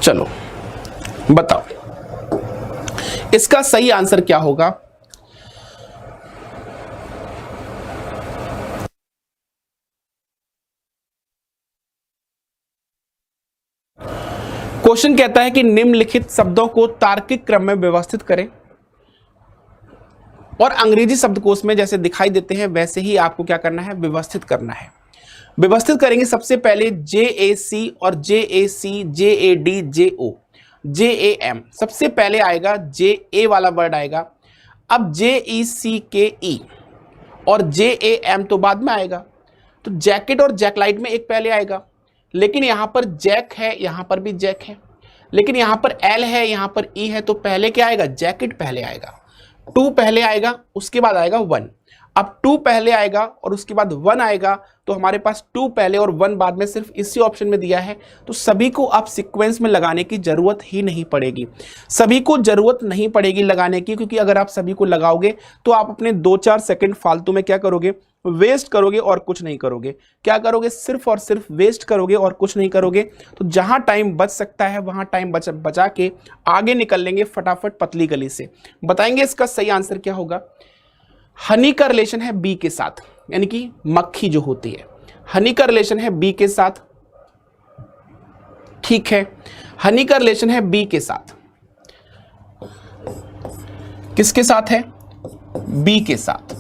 चलो बताओ इसका सही आंसर क्या होगा? क्वेश्चन कहता है कि निम्नलिखित शब्दों को तार्किक क्रम में व्यवस्थित करें। और अंग्रेजी शब्दकोश में जैसे दिखाई देते हैं वैसे ही आपको क्या करना है, व्यवस्थित करना है। व्यवस्थित करेंगे सबसे पहले JAC और JAC, JAD, JO, JAM, सबसे पहले आएगा JA वाला वर्ड आएगा। अब JECKE और JAM तो बाद में आएगा। तो जैकेट और जैकलाइट में एक पहले आएगा, लेकिन यहां पर जैक है, यहां पर भी जैक है, लेकिन यहां पर L है, यहां पर E है, तो पहले क्या आएगा, जैकेट पहले आएगा, 2 पहले आएगा, उसके बाद आएगा 1। अब 2 पहले आएगा और उसके बाद 1 आएगा, तो हमारे पास 2 पहले और 1 बाद में सिर्फ इसी ऑप्शन में दिया है। तो सभी को आप सीक्वेंस में लगाने की जरूरत ही नहीं पड़ेगी, सभी को जरूरत नहीं पड़ेगी लगाने की, क्योंकि अगर आप सभी को लगाओगे तो आप अपने 2-4 सेकंड फालतू में क्या करोगे, वेस्ट करोगे और कुछ नहीं करोगे। क्या करोगे, सिर्फ और सिर्फ वेस्ट करोगे और कुछ नहीं करोगे। तो जहां टाइम बच सकता है वहां टाइम बचा के आगे निकल लेंगे फटाफट पतली गली से। बताएंगे इसका सही आंसर क्या होगा। हनी का रिलेशन है बी के साथ, यानी कि मक्खी जो होती है, हनी का रिलेशन है बी के साथ, ठीक है। हनी का रिलेशन है बी के साथ, किसके साथ है, बी के साथ।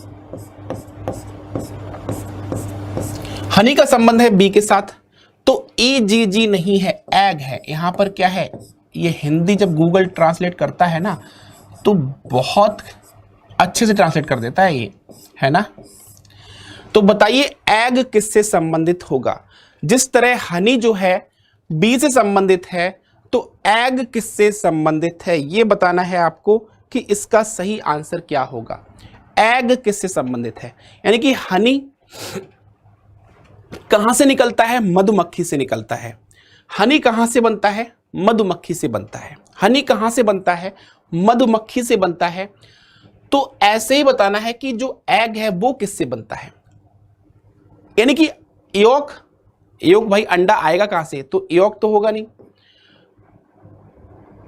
हनी का संबंध है बी के साथ, तो EGG नहीं है, एग है। यहां पर क्या है, ये हिंदी जब गूगल ट्रांसलेट करता है ना तो बहुत अच्छे से ट्रांसलेट कर देता है ये, है ना। तो बताइए एग किससे संबंधित होगा। जिस तरह हनी जो है बी से संबंधित है, तो एग किससे संबंधित है ये बताना है आपको कि इसका सही आंसर क्या होगा। एग किससे संबंधित है, यानी कि हनी कहां से निकलता है, मधुमक्खी से निकलता है। हनी कहां से बनता है, मधुमक्खी से बनता है। हनी कहां से बनता है, मधुमक्खी से बनता है। तो ऐसे ही बताना है कि जो एग है वो किससे बनता है, यानी कि योक, योक भाई अंडा आएगा कहां से, तो योक तो होगा नहीं।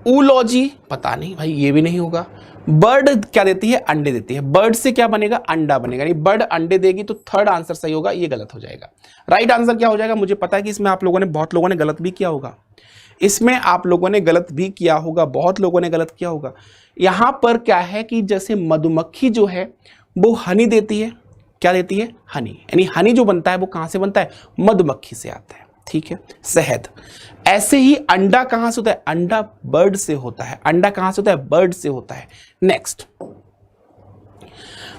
ऊलॉजी पता नहीं भाई, ये भी नहीं होगा। बर्ड क्या देती है, अंडे देती है। बर्ड से क्या बनेगा, अंडा बनेगा, यानी बर्ड अंडे देगी, तो थर्ड आंसर सही होगा, ये गलत हो जाएगा। राइट आंसर क्या हो जाएगा, मुझे पता है कि इसमें आप लोगों ने, बहुत लोगों ने गलत भी किया होगा, इसमें आप लोगों ने गलत भी किया होगा, बहुत लोगों ने गलत किया होगा। यहां पर क्या है कि जैसे मधुमक्खी जो है वो हनी देती है, क्या देती है, हनी, यानी हनी जो बनता है वो कहां से बनता है, मधुमक्खी से आता है, ठीक है, शहद। ऐसे ही अंडा कहां से होता है, अंडा बर्ड से होता है। अंडा कहां से होता है, बर्ड से होता है। नेक्स्ट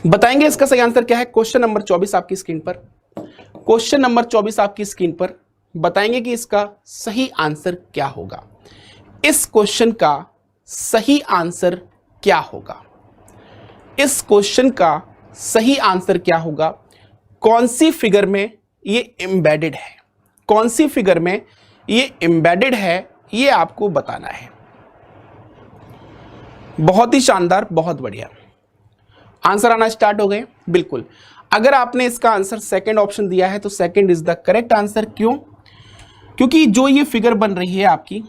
बताएंगे इसका सही आंसर क्या है। क्वेश्चन नंबर 24 आपकी स्क्रीन पर, क्वेश्चन नंबर 24 आपकी स्क्रीन पर बताएंगे कि इसका सही आंसर क्या होगा। इस क्वेश्चन का सही आंसर क्या होगा, इस क्वेश्चन का सही आंसर क्या होगा। कौन सी फिगर में ये एम्बेडेड है, कौन सी फिगर में ये एम्बेडेड है, ये आपको बताना है। बहुत ही शानदार, बहुत बढ़िया। आंसर आना स्टार्ट हो गए, बिल्कुल। अगर आपने इसका आंसर सेकंड ऑप्शन दिया है तो second is the correct answer. क्यों, क्योंकि जो ये फिगर बन रही है आपकी,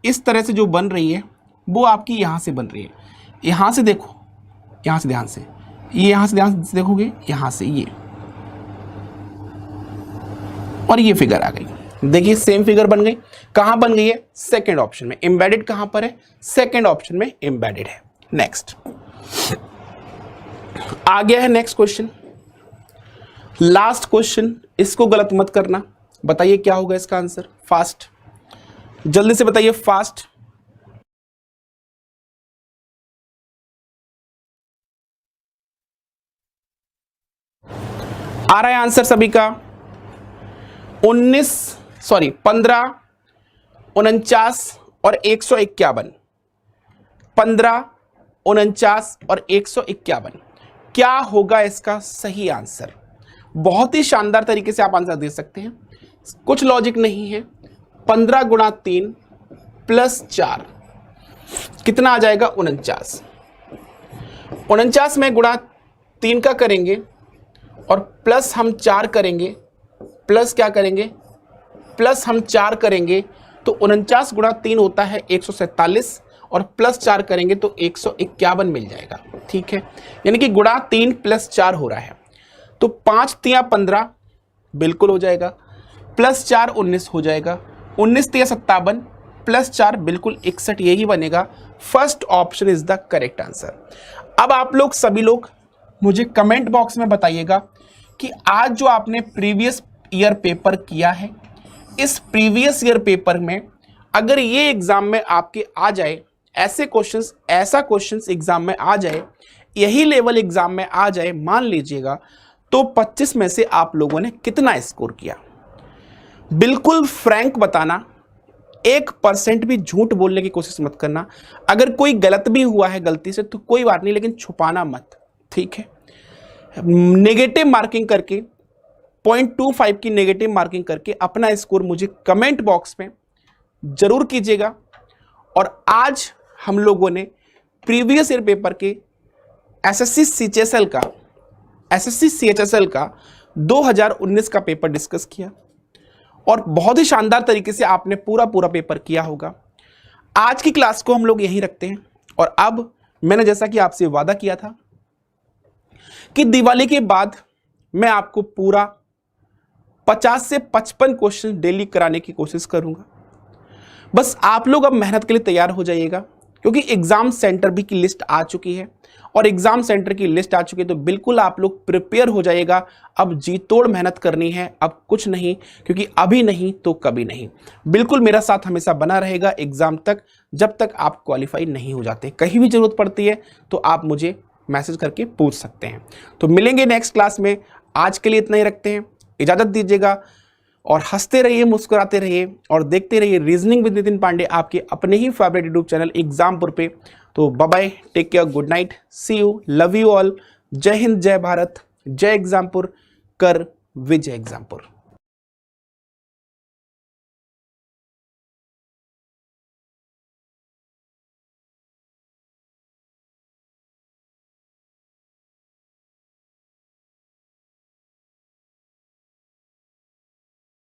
इस तरह से जो बन रही है वो आपकी यहां से बन रही है। यहां से देखो, यहां से ध्यान से, ये यहां से ध्यान से देखोगे, यहां से ये, और ये फिगर आ गई। देखिए सेम फिगर बन गई। कहां बन गई है, सेकंड ऑप्शन में। एम्बेडेड कहां पर है, सेकंड ऑप्शन में एम्बेडेड है। नेक्स्ट आ गया है नेक्स्ट क्वेश्चन, लास्ट क्वेश्चन। इसको गलत मत करना। बताइए क्या होगा इसका आंसर, फास्ट, जल्दी से बताइए, फास्ट। आ रहा है आंसर सभी का। 15, 49 और 151। 15, 49 और 151 क्या होगा इसका सही आंसर। बहुत ही शानदार तरीके से आप आंसर दे सकते हैं, कुछ लॉजिक नहीं है। 15 गुणा 3 प्लस 4 कितना आ जाएगा, 49। 49 में गुणा 3 का करेंगे और प्लस हम 4 करेंगे, प्लस क्या करेंगे, प्लस हम 4 करेंगे, तो 49 गुणा 3 होता है 147 और प्लस 4 करेंगे तो 151 मिल जाएगा, ठीक है। यानी कि गुणा 3 प्लस 4 हो रहा है, तो 5 तिया 15 बिल्कुल हो जाएगा, प्लस 4 19 हो जाएगा, 19 तिया 57 प्लस 4 बिल्कुल 61, यही बनेगा। First option is the correct answer. अब आप लोग सभी लोग मुझे कमेंट बॉक्स में बताइएगा कि आज जो आपने प्रीवियस ईयर पेपर किया है, इस प्रीवियस ईयर पेपर में अगर ये एग्जाम में आपके आ जाए, ऐसा क्वेश्चंस एग्जाम में आ जाए, यही लेवल एग्जाम में आ जाए, मान लीजिएगा, तो 25 में से आप लोगों ने कितना स्कोर किया? बिल्कुल फ्रैंक बताना, 1% भी झूठ बोलने की कोशिश मत करना। अगर कोई गलत भी हुआ है गलती से तो कोई बात नहीं, लेकिन छुपाना मत, ठीक है? नेगेटिव मार्किंग करके 0.25 की नेगेटिव मार्किंग करके अपना स्कोर मुझे कमेंट बॉक्स में जरूर कीजिएगा। और आज हम लोगों ने प्रीवियस ईयर पेपर के एसएससी सीएचएसएल का 2019 का पेपर डिस्कस किया और बहुत ही शानदार तरीके से आपने पूरा पेपर किया होगा। आज की क्लास को हम लोग यहीं रखते हैं और अब मैंने जैसा कि आपसे वादा किया था कि दिवाली के बाद मैं आपको पूरा 50 से 55 क्वेश्चन डेली कराने की कोशिश करूंगा। बस आप लोग अब मेहनत के लिए तैयार हो जाइएगा, क्योंकि एग्जाम सेंटर भी की लिस्ट आ चुकी है और एग्जाम सेंटर की लिस्ट आ चुकी है, तो बिल्कुल आप लोग प्रिपेयर हो जाइएगा। अब जी तोड़ मेहनत करनी है, अब कुछ नहीं, क्योंकि अभी नहीं तो कभी नहीं। बिल्कुल मेरा साथ हमेशा बना रहेगा एग्जाम तक, जब तक आप क्वालिफाई नहीं हो जाते। कहीं भी जरूरत पड़ती है तो आप मुझे मैसेज करके पूछ सकते हैं। तो मिलेंगे नेक्स्ट क्लास में। आज के लिए इतना ही रखते हैं, इजाजत दीजिएगा और हंसते रहिए, मुस्कुराते रहिए और देखते रहिए रीजनिंग विद नितिन पांडे, आपके अपने ही फेवरेट यूट्यूब चैनल एग्जामपुर पे। तो bye bye, take care, good night, see you, love you all. जय हिंद, जय भारत, जय एग्जामपुर, कर विजय एग्जामपुर।